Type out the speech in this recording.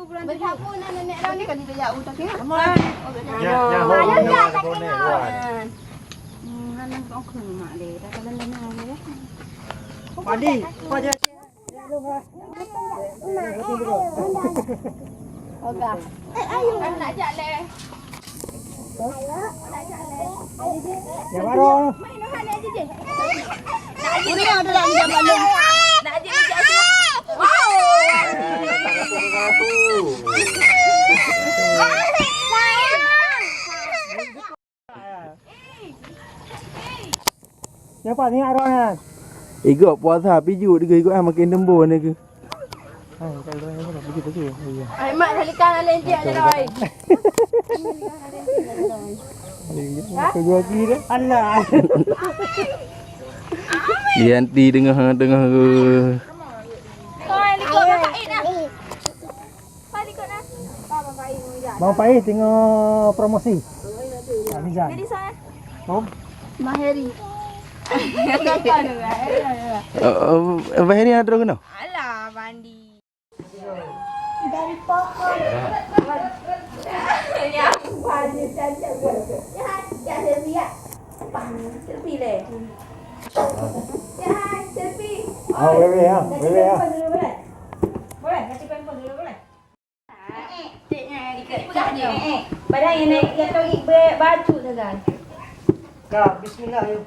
Berhapun nenek dah ni kan dia jauh tak kira. Ya, Hanan kau kena mak dia. Dah kalau lena dia. Padi, apa je? Okey. Ayo nak ajak le. Ya baru. Main dah ni aja je. Nak ajak dia ada dalam jam malam. Nak ajak dia ajak. Siapa ni arwahnya? Ikut puasa piju dia ikut makin tembur ni ke. Kalau ni nak pergi. Ya. Ai mak salikan lain je je dah. Kau jual kiri dah. Alah. Dia nanti tengah Koi likut Bapak Id dah. Koi likut dah. Bapak Id mau Bang Pai tengok promosi. Amizan. jadi sana. Om. Maheri. Apa hari ada kena? Alah mandi. Ini aku mandi cantik. Ya selfie. Selfie le. Ya selfie. Oh, bebe ya. Bebe ya. Boleh, kasih pempek dulu boleh? Ciknya ikat pegang dia. Badan yang naik yang tarik baju saja. Kak, bismillah yuk.